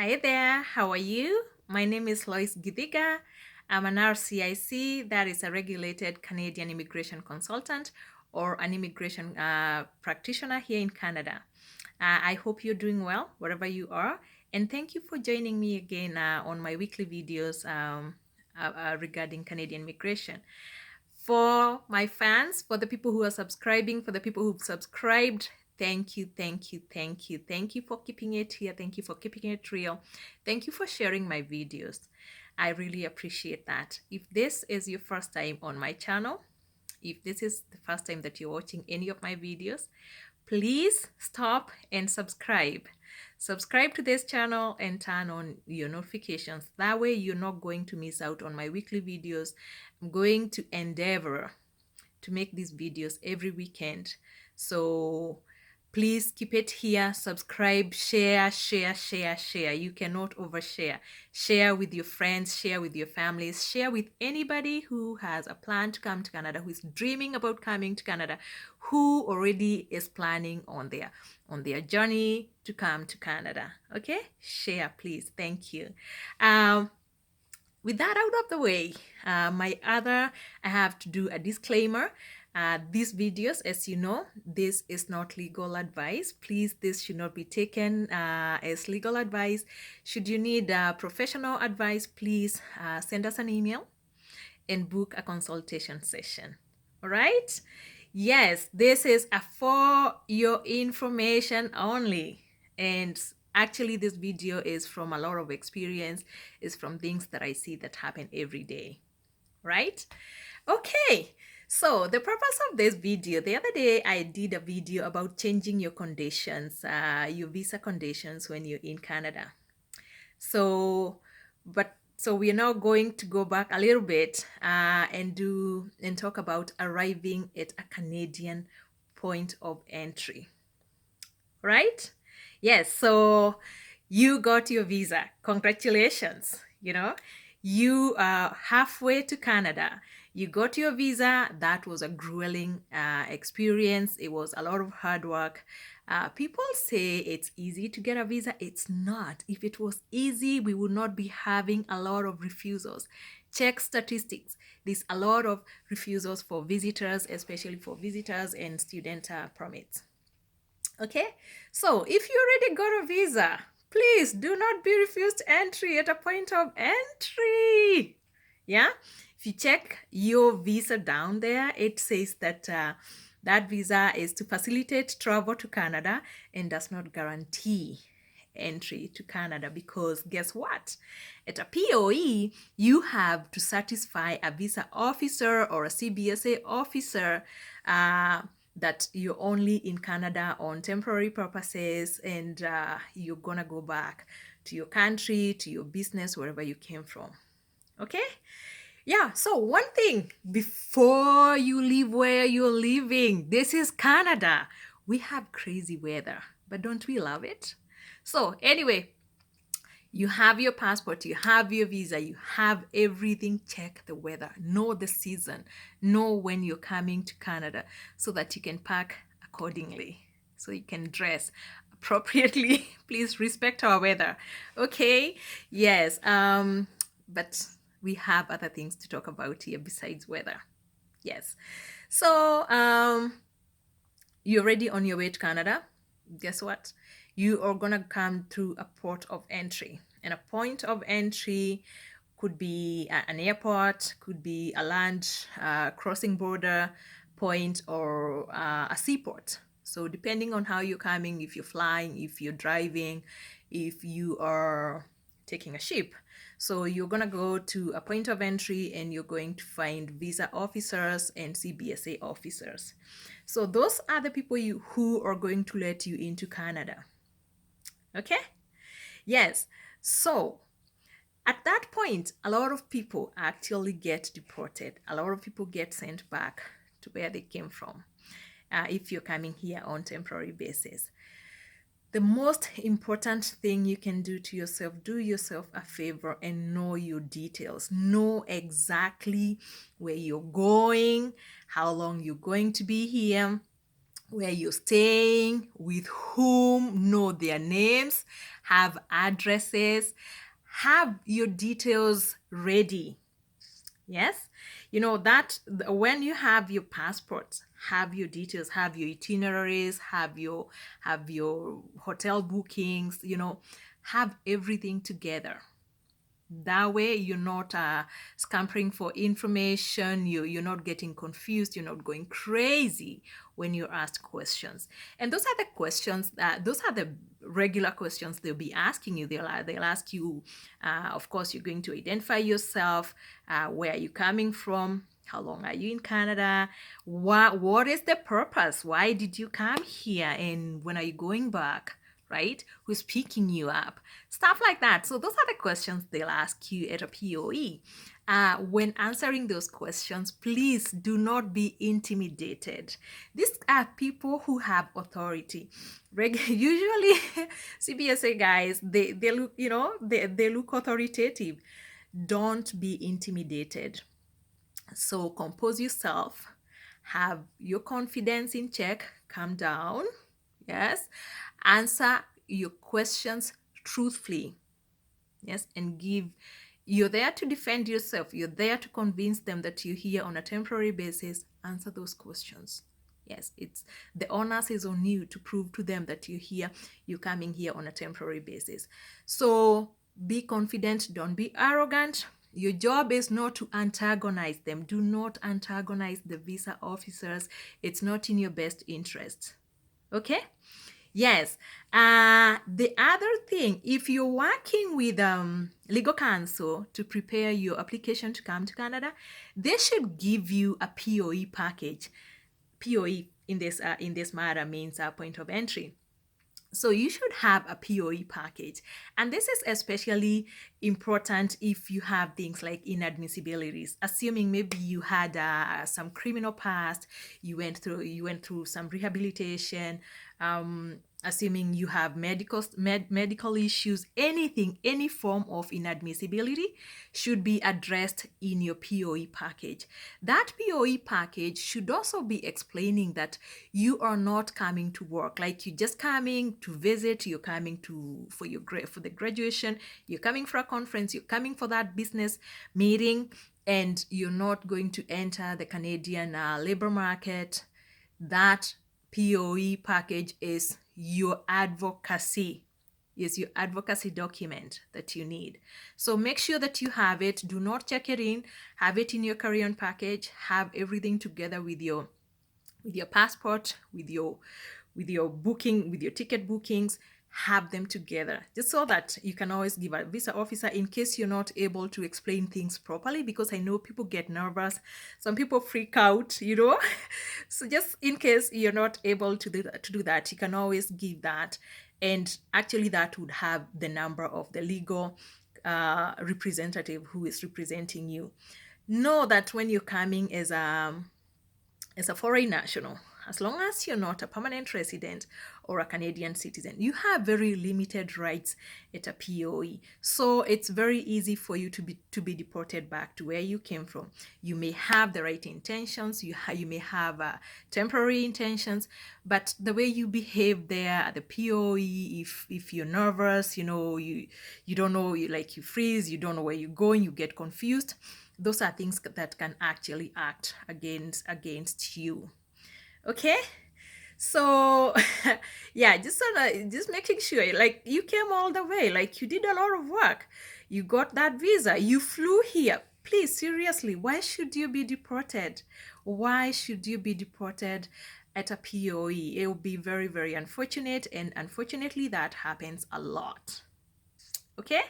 Hi there, how are you? My name is Lois Githiga. I'm an RCIC, that is a regulated Canadian immigration consultant or an immigration practitioner here in Canada. I hope you're doing well wherever you are, and thank you for joining me again on my weekly videos regarding Canadian immigration. For my fans, for the people who are subscribing, for the people who've subscribed, thank you, thank you, thank you. Thank you for keeping it here. Thank you for keeping it real. Thank you for sharing my videos. I really appreciate that. If this is your first time on my channel, if this is the first time that you're watching any of my videos, please stop and subscribe. Subscribe to this channel and turn on your notifications. That way you're not going to miss out on my weekly videos. I'm going to endeavor to make these videos every weekend. So please keep it here, subscribe, share, share, share, share. You cannot overshare. Share with your friends, share with your families, share with anybody who has a plan to come to Canada, who is dreaming about coming to Canada, who already is planning on their journey to come to Canada. Okay? Share, please. Thank you. With that out of the way, I have to do a disclaimer. These videos, as you know, this is not legal advice. Please, this should not be taken as legal advice. Should you need professional advice, please send us an email and book a consultation session. All right? Yes, this is for your information only. And actually, this video is from a lot of experience, is from things that I see that happen every day. Right? Okay. So the purpose of this video, the other day I did a video about changing your conditions, your visa conditions when you're in Canada. So we're now going to go back a little bit and talk about arriving at a Canadian point of entry. Right? Yes, so you got your visa. Congratulations. You are halfway to Canada. You got your visa. That was a grueling experience. It was a lot of hard work. People say it's easy to get a visa. It's not. If it was easy, we would not be having a lot of refusals. Check statistics. There's a lot of refusals for visitors, especially for visitors and student permits. Okay, so if you already got a visa, please do not be refused entry at a point of entry. Yeah, if you check your visa down there, it says that that visa is to facilitate travel to Canada and does not guarantee entry to Canada, because guess what? At a POE, you have to satisfy a visa officer or a CBSA officer that you're only in Canada on temporary purposes, and you're gonna go back to your country, to your business, wherever you came from. Okay? Yeah, so one thing before you leave where you're living, this is Canada. We have crazy weather, but don't we love it? So anyway, you have your passport, you have your visa, you have everything. Check the weather, know the season, know when you're coming to Canada so that you can pack accordingly, so you can dress appropriately. Please respect our weather. Okay? Yes. But we have other things to talk about here besides weather. Yes. So you're already on your way to Canada. Guess what? You are gonna come through a port of entry, and a point of entry could be an airport, could be a land crossing border point, or a seaport. So depending on how you're coming, if you're flying, if you're driving, if you are taking a ship. So you're gonna go to a point of entry and you're going to find visa officers and CBSA officers. So those are the people who are going to let you into Canada. Okay? Yes. So at that point, a lot of people actually get deported. A lot of people get sent back to where they came from if you're coming here on temporary basis. The most important thing you can do to yourself, do yourself a favor and know your details. Know exactly where you're going, how long you're going to be here, where you're staying, with whom, know their names, have addresses, have your details ready. Yes, you know that when you have your passport, have your details, have your itineraries, have your hotel bookings, have everything together. That way you're not scampering for information, you're not getting confused, you're not going crazy when you're asked questions. And those are the questions that those are the regular questions they'll be asking you. They'll ask you, of course, you're going to identify yourself, where are you coming from, how long are you in Canada, what is the purpose, why did you come here, and when are you going back, right? Who's picking you up? Stuff like that. So those are the questions they'll ask you at a POE. When answering those questions, please do not be intimidated. These are people who have authority. Usually, CBSA guys, they look, they look authoritative. Don't be intimidated. So compose yourself, have your confidence in check, calm down, yes, answer your questions truthfully, yes, and you're there to defend yourself, you're there to convince them that you're here on a temporary basis. Answer those questions. Yes, it's the onus is on you to prove to them that you're coming here on a temporary basis. So be confident, don't be arrogant. Your job is not to antagonize them. Do not antagonize the visa officers. It's not in your best interest. Okay? Yes. The other thing, if you're working with legal counsel to prepare your application to come to Canada, they should give you a POE package. POE in this matter means a point of entry. So you should have a POE package. And this is especially important if you have things like inadmissibilities. Assuming maybe you had some criminal past, you went through some rehabilitation, assuming you have medical issues, anything, any form of inadmissibility should be addressed in your POE package. That POE package should also be explaining that you are not coming to work, like you're just coming to visit, you're coming for the graduation, you're coming for a conference, you're coming for that business meeting, and you're not going to enter the Canadian labor market. That POE package is your advocacy. Is your advocacy document that you need. So make sure that you have it. Do not check it in. Have it in your carry-on package. Have everything together with your passport, with your booking, with your ticket bookings. Have them together just so that you can always give a visa officer in case you're not able to explain things properly, because I know people get nervous, some people freak out, so just in case you're not able to do that, you can always give that, and actually that would have the number of the legal representative who is representing you. Know that when you're coming as a foreign national, as long as you're not a permanent resident or a Canadian citizen, you have very limited rights at a POE. So it's very easy for you to be deported back to where you came from. You may have the right intentions, you may have temporary intentions, but the way you behave there at the POE, if you're nervous, you don't know, you freeze, you don't know where you're going, you get confused. Those are things that can actually act against you. Okay, so yeah, just making sure, like, you came all the way, like you did a lot of work, you got that visa, you flew here. Please, seriously, why should you be deported? Why should you be deported at a POE? It will be very, very unfortunate, and unfortunately that happens a lot. Okay,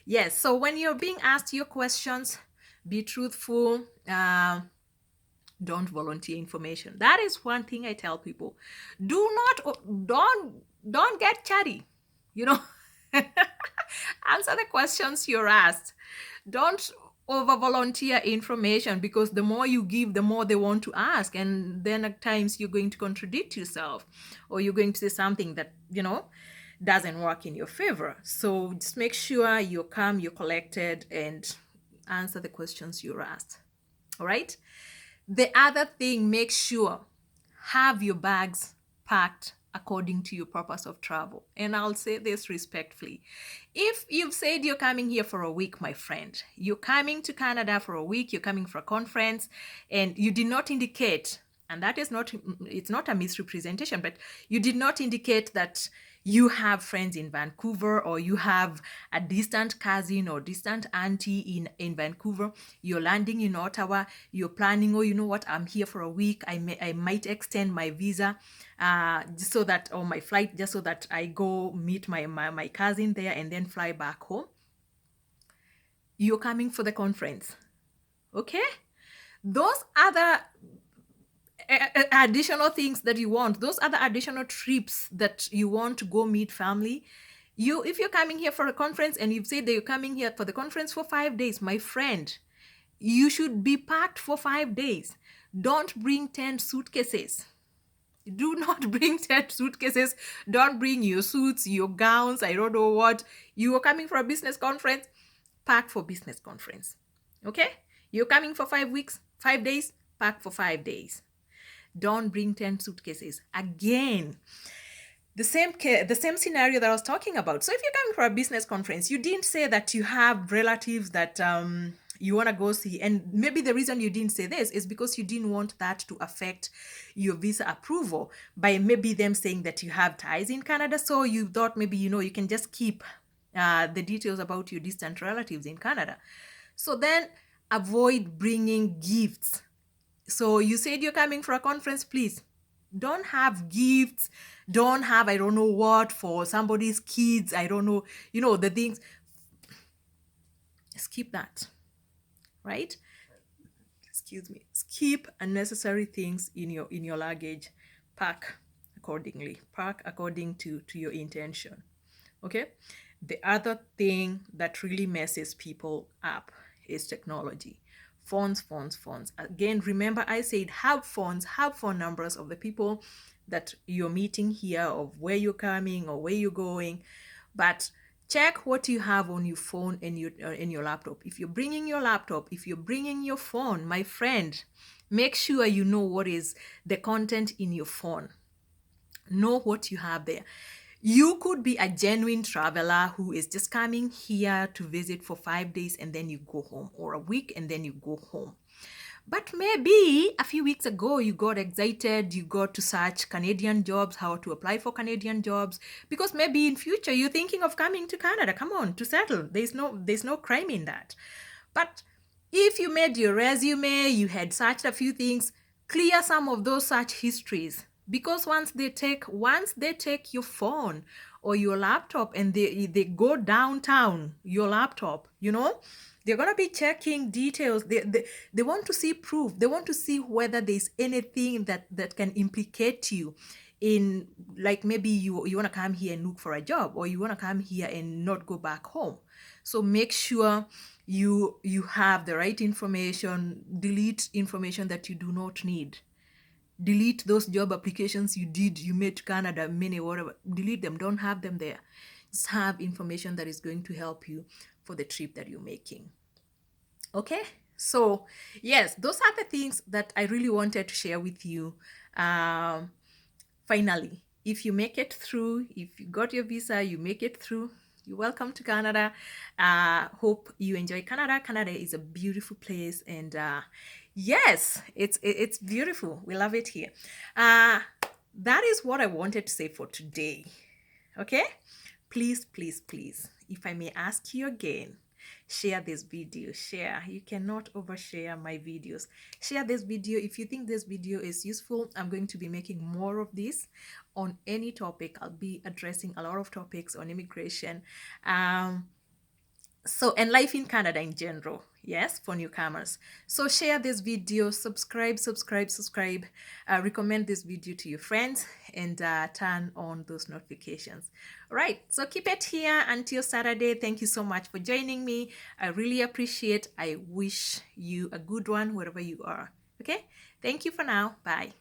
yes, so when you're being asked your questions, be truthful. Don't volunteer information. That is one thing I tell people. Don't get chatty. Answer the questions you're asked. Don't over volunteer information, because the more you give, the more they want to ask, and then at times you're going to contradict yourself, or you're going to say something that doesn't work in your favor. So just make sure you're calm, you're collected, and answer the questions you're asked. All right. The other thing, make sure have your bags packed according to your purpose of travel. And I'll say this respectfully. If you've said you're coming here for a week, my friend, you're coming to Canada for a week, you're coming for a conference, and you did not indicate, and that is not, it's not a misrepresentation, but you did not indicate that you have friends in Vancouver, or you have a distant cousin or distant auntie in Vancouver. You're landing in Ottawa. You're planning, oh, you know what, I'm here for a week. I might extend my visa just so that, or my flight, just so that I go meet my cousin there and then fly back home. You're coming for the conference. Okay? Those other additional things that you want, those other additional trips that you want to go meet family, if you're coming here for a conference and you've said that you're coming here for the conference for 5 days, my friend, you should be packed for 5 days. Don't bring 10 suitcases. Do not bring 10 suitcases. Don't bring your suits, your gowns, I don't know what. You are coming for a business conference, pack for business conference. Okay? You're coming for 5 weeks, 5 days, pack for 5 days. Don't bring 10 suitcases. Again, the same scenario that I was talking about. So if you're coming for a business conference, you didn't say that you have relatives that you want to go see. And maybe the reason you didn't say this is because you didn't want that to affect your visa approval by maybe them saying that you have ties in Canada. So you thought maybe, you can just keep the details about your distant relatives in Canada. So then avoid bringing gifts. So you said you're coming for a conference, please don't have gifts. Don't have, I don't know what, for somebody's kids. I don't know, the things. Skip that, right? Excuse me. Skip unnecessary things in your luggage. Pack accordingly. Pack according to your intention. Okay? The other thing that really messes people up is technology. Phones. Again, remember I said have phone numbers of the people that you're meeting here, of where you're coming or where you're going. But check what you have on your phone and your laptop. If you're bringing your laptop, if you're bringing your phone, my friend, make sure you know what is the content in your phone. Know what you have there. You could be a genuine traveler who is just coming here to visit for 5 days and then you go home, or a week and then you go home. But maybe a few weeks ago, you got excited, you got to search Canadian jobs, how to apply for Canadian jobs, because maybe in future you're thinking of coming to Canada, come on, to settle. There's no crime in that. But if you made your resume, you had searched a few things, clear some of those search histories. Because once they take your phone or your laptop and they go downtown your laptop, they're going to be checking details. They want to see proof. They want to see whether there's anything that can implicate you in, like, maybe you want to come here and look for a job, or you want to come here and not go back home. So make sure you have the right information. Delete information that you do not need. Delete those job applications you made to Canada, many, whatever. Delete them. Don't have them there. Just have information that is going to help you for the trip that you're making. Okay? So, yes, those are the things that I really wanted to share with you. Finally, if you make it through, if you got your visa, you make it through, you're welcome to Canada. Hope you enjoy Canada. Canada is a beautiful place, and yes, it's beautiful. We love it here. That is what I wanted to say for today. Okay? Please, if I may ask you again, share this video. Share. You cannot overshare my videos. Share this video if you think this video is useful. I'm going to be making more of this on any topic. I'll be addressing a lot of topics on immigration, and life in Canada in general. Yes, for newcomers. So share this video, subscribe, recommend this video to your friends, and turn on those notifications. All right, so keep it here until Saturday. Thank you so much for joining me. I really appreciate. I wish you a good one wherever you are. Okay, thank you for now. Bye.